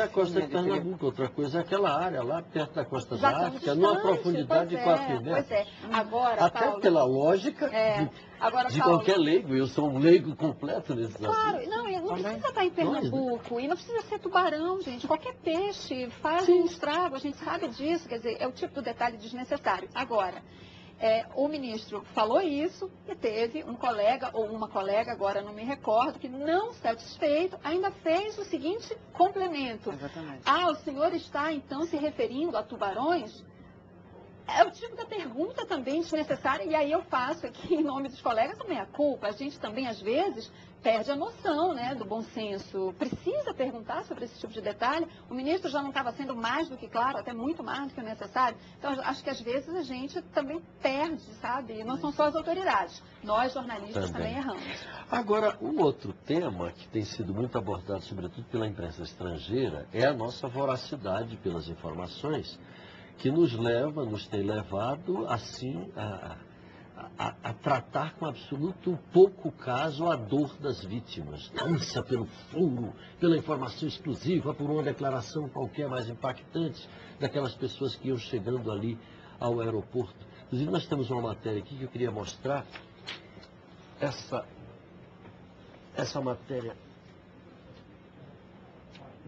é a costa de Pernambuco, outra coisa é aquela área lá perto da costa Já da estamos África, numa distantes, profundidade de 4 metros. Pois é. Agora, Até Paulo, pela lógica agora, de Paulo, qualquer leigo, eu sou um leigo completo nesse assunto. Claro, não precisa estar em Pernambuco, e não precisa ser tubarão, gente. Qualquer peixe faz um estrago, a gente sabe disso, quer dizer, é o tipo de detalhe desnecessário. Agora, o ministro falou isso e teve um colega ou uma colega, agora não me recordo, que não satisfeito, ainda fez o seguinte complemento. Exatamente. O senhor está então se referindo a tubarões? É o tipo da pergunta também desnecessária, e aí eu faço aqui em nome dos colegas também a culpa. A gente também, às vezes, perde a noção, né, do bom senso. Precisa perguntar sobre esse tipo de detalhe. O ministro já não estava sendo mais do que claro, até muito mais do que o necessário. Então, acho que às vezes a gente também perde, sabe? E não são só as autoridades. Nós, jornalistas, também erramos. Agora, um outro tema que tem sido muito abordado, sobretudo pela imprensa estrangeira, é a nossa voracidade pelas informações, que nos tem levado, assim, a tratar com absoluto pouco caso a dor das vítimas. Dança pelo furo, pela informação exclusiva, por uma declaração qualquer mais impactante daquelas pessoas que iam chegando ali ao aeroporto. Inclusive, nós temos uma matéria aqui que eu queria mostrar. Essa matéria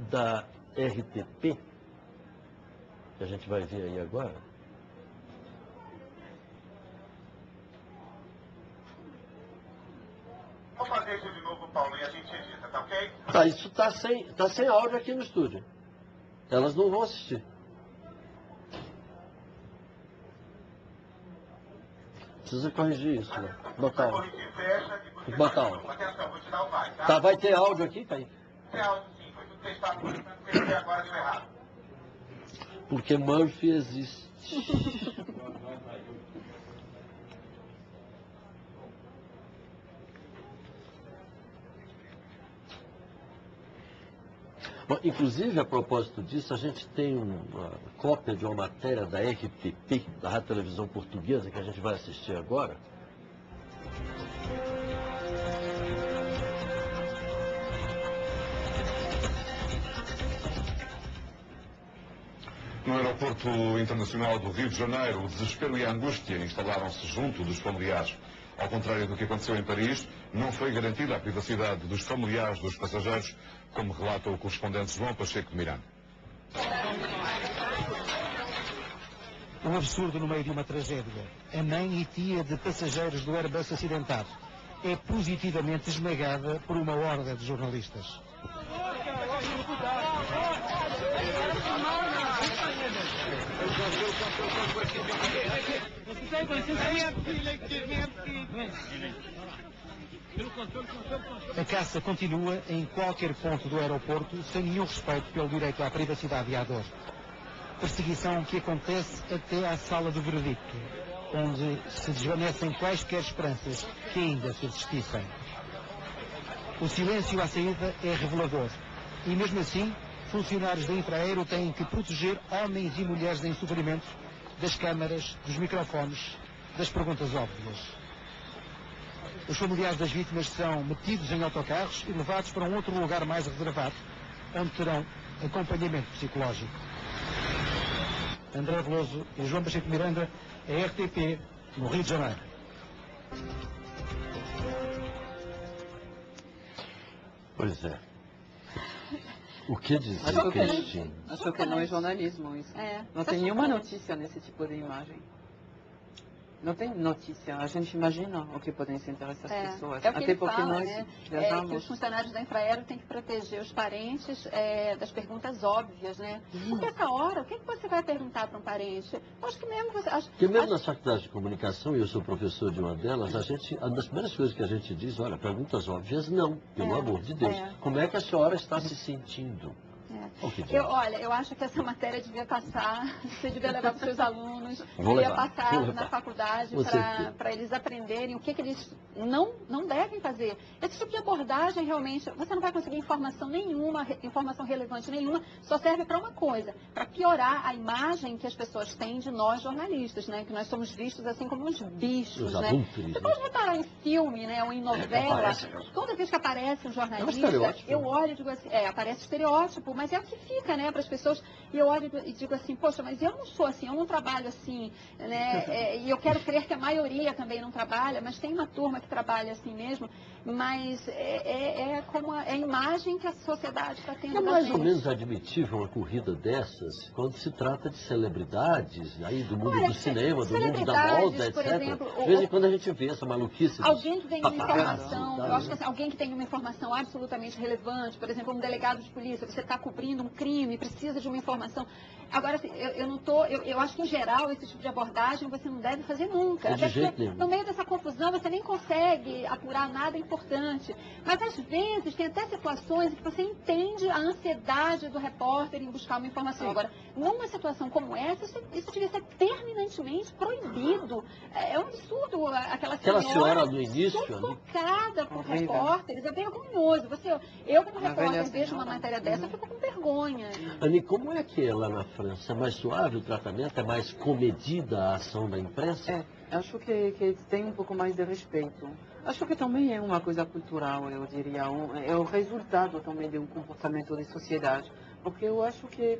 da RTP, que a gente vai ver aí agora. Vou fazer isso de novo, Paulo, e a gente edita, tá ok? Tá, isso tá sem áudio aqui no estúdio. Elas não vão assistir. Precisa corrigir isso, né? Botar áudio. Botar áudio. Atenção, vou te dar o vai, tá? Tá, vai ter áudio aqui, Kaique? Tem áudio sim, foi tudo testado, mas agora deu errado. Porque Murphy existe. Bom, inclusive, a propósito disso, a gente tem uma cópia de uma matéria da RTP, da Rádio Televisão Portuguesa, que a gente vai assistir agora. No aeroporto internacional do Rio de Janeiro, o desespero e a angústia instalaram-se junto dos familiares. Ao contrário do que aconteceu em Paris, não foi garantida a privacidade dos familiares dos passageiros, como relata o correspondente João Pacheco de Miranda. Um absurdo no meio de uma tragédia. A mãe e tia de passageiros do Airbus acidentado é positivamente esmagada por uma horda de jornalistas. A caça continua em qualquer ponto do aeroporto, sem nenhum respeito pelo direito à privacidade e à dor. Perseguição que acontece até à sala do veredicto, onde se desvanecem quaisquer esperanças que ainda subsistissem. O silêncio à saída é revelador. E mesmo assim, funcionários da Infraero têm que proteger homens e mulheres em sofrimento das câmaras, dos microfones, das perguntas óbvias. Os familiares das vítimas são metidos em autocarros e levados para um outro lugar mais reservado, onde terão acompanhamento psicológico. André Veloso e João Pacheco Miranda, a RTP, no Rio de Janeiro. Pois é. O que dizer, Cristina? Acho que não é jornalismo isso. Não tem nenhuma notícia nesse tipo de imagem. Não tem notícia. A gente imagina o que podem se interessar as pessoas. É o que até ele porque fala, nós viajamos. que os funcionários da Infraero têm que proteger os parentes das perguntas óbvias, né? Porque essa hora, o que você vai perguntar para um parente? Acho que mesmo você... Porque mesmo nas faculdades de comunicação, e eu sou professor de uma delas, uma das primeiras coisas que a gente diz, olha, perguntas óbvias não, pelo amor de Deus. Como é que a senhora está se sentindo? Eu acho que essa matéria devia passar, você devia levar para os seus alunos, passar na faculdade para eles aprenderem o que eles não devem fazer. Esse tipo de abordagem, realmente, você não vai conseguir informação nenhuma, informação relevante nenhuma, só serve para uma coisa, para piorar a imagem que as pessoas têm de nós jornalistas, né? Que nós somos vistos assim como uns bichos, né? Você pode reparar em filme, né? Ou em novela, toda vez que aparece um jornalista, eu olho e digo assim, aparece estereótipo, mas é que fica, né, para as pessoas. E eu olho e digo assim, poxa, mas eu não sou assim, eu não trabalho assim, né? E eu quero crer que a maioria também não trabalha, mas tem uma turma que trabalha assim mesmo, mas como a imagem que a sociedade está tendo. É mais ou menos admitível uma corrida dessas quando se trata de celebridades, aí do mundo do cinema, do mundo da moda, etc. Exemplo, de vez em quando a gente vê essa maluquice. Alguém que tem uma informação, eu acho que assim, alguém que tem uma informação absolutamente relevante, por exemplo, um delegado de polícia, você está cobrindo um crime, precisa de uma informação. Agora, assim, eu acho que em geral esse tipo de abordagem você não deve fazer nunca. De jeito nenhum. No meio dessa confusão você nem consegue apurar nada importante. Mas às vezes tem até situações em que você entende a ansiedade do repórter em buscar uma informação. Agora, numa situação como essa, isso devia ser terminantemente proibido. É um absurdo aquela senhora no início, sufocada por repórteres. É vergonhoso. Eu como repórter, vejo uma matéria dessa, eu fico com vergonha. Ani, como é que é lá na França? É mais suave o tratamento? É mais comedida a ação da imprensa? Acho que tem um pouco mais de respeito. Acho que também é uma coisa cultural, eu diria. É o resultado também de um comportamento de sociedade. Porque eu acho que...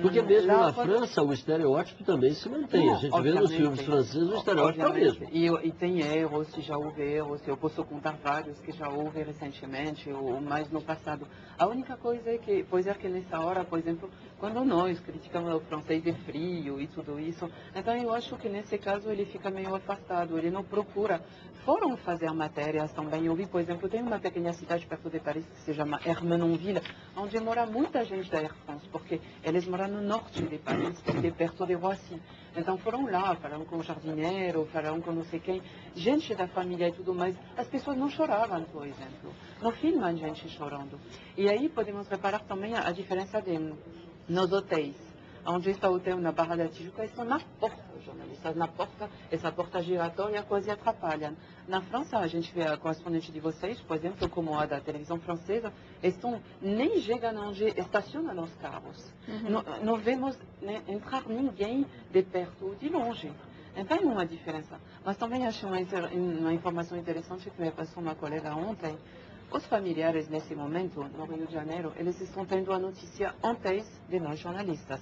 Porque mesmo na França o estereótipo também se mantém. A gente vê nos filmes franceses o estereótipo é o mesmo. E tem erros, se já houve erros. Eu posso contar vários que já houve recentemente ou mais no passado. A única coisa é que, pois é que nessa hora, por exemplo, quando nós criticamos o francês de frio e tudo isso, então eu acho que nesse caso ele fica meio afastado, ele não procura. Foram fazer matérias também. Eu vi, por exemplo, tem uma pequena cidade perto de Paris que se chama Hermenonville, onde mora muita gente da Air France, porque eles moram no norte de Paris, que é perto de Roissy. Então foram lá, falaram com o jardineiro, falaram com não sei quem, gente da família e tudo mais. As pessoas não choravam, por exemplo. Não filmam gente chorando. E aí podemos reparar também a diferença nos hotéis. Onde está o hotel na Barra da Tijuca, estão na porta, os jornalistas na porta, essa porta giratória quase atrapalha. Na França, a gente vê a correspondente de vocês, por exemplo, como a da televisão francesa, nem chegam onde estacionam os carros. Não vemos entrar ninguém de perto ou de longe. Então é uma diferença. Mas também acho uma informação interessante que me passou uma colega ontem. Os familiares, nesse momento, no Rio de Janeiro, eles estão tendo a notícia antes de nós jornalistas.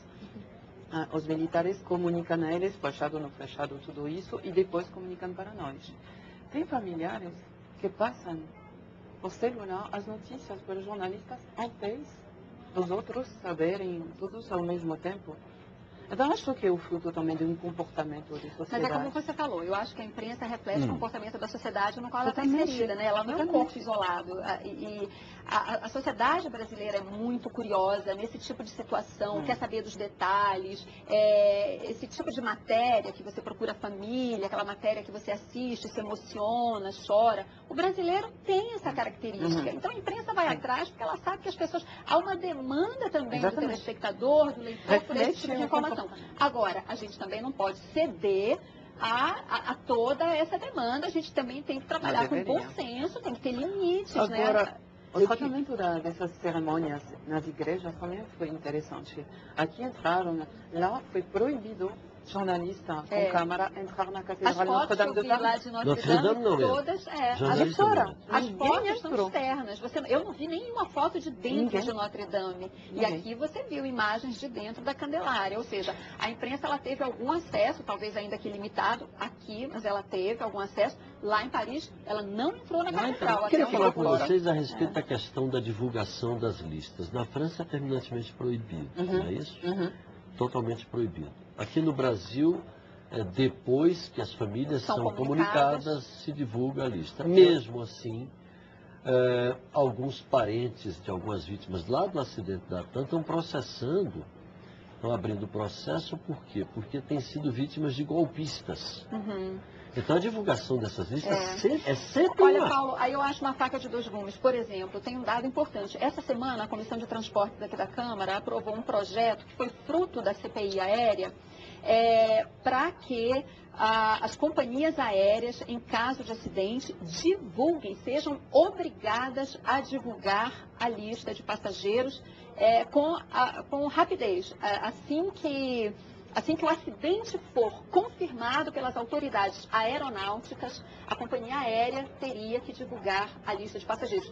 Os militares comunicam a eles, fechado, não fechado, tudo isso, e depois comunicam para nós. Tem familiares que passam por celular as notícias para os jornalistas antes dos outros saberem todos ao mesmo tempo. Então, acho que é o fruto também de um comportamento de sociedade. Mas é como você falou, eu acho que a imprensa reflete o comportamento da sociedade no qual ela está inserida, né? Ela não é um corpo isolado. E a sociedade brasileira é muito curiosa nesse tipo de situação, quer saber dos detalhes, esse tipo de matéria que você procura a família, aquela matéria que você assiste, se emociona, chora. O brasileiro tem essa característica. Então, a imprensa vai atrás porque ela sabe que as pessoas... Há uma demanda também do telespectador, do leitor, por esse tipo de informação. Agora, a gente também não pode ceder a toda essa demanda. A gente também tem que trabalhar com bom senso, tem que ter limites. Agora, o tratamento dessas cerimônias nas igrejas também foi interessante. Aqui entraram, lá foi proibido jornalista com câmera entrar na Catedral Notre-Dame de Paris. Notre-Dame todas, ali fora. As fotos são externas. Eu não vi nenhuma foto de dentro de Notre-Dame. E aqui você viu imagens de dentro da Candelária. Ou seja, a imprensa ela teve algum acesso, talvez ainda que limitado, aqui, mas ela teve algum acesso. Lá em Paris, ela não entrou na Catedral. Eu queria falar com vocês a respeito da questão da divulgação das listas. Na França é terminantemente proibido, não é isso? Totalmente proibido. Aqui no Brasil, depois que as famílias são comunicadas, se divulga a lista. Mesmo assim, alguns parentes de algumas vítimas lá do acidente da TAM estão processando, estão abrindo processo, por quê? Porque têm sido vítimas de golpistas. Então a divulgação dessas listas é sempre Olha, Paulo, aí eu acho uma faca de dois gumes. Por exemplo, tem um dado importante. Essa semana, a Comissão de Transportes aqui da Câmara aprovou um projeto que foi fruto da CPI aérea para que as companhias aéreas, em caso de acidente, divulguem, sejam obrigadas a divulgar a lista de passageiros com rapidez. Assim que o acidente for confirmado pelas autoridades aeronáuticas, a companhia aérea teria que divulgar a lista de passageiros.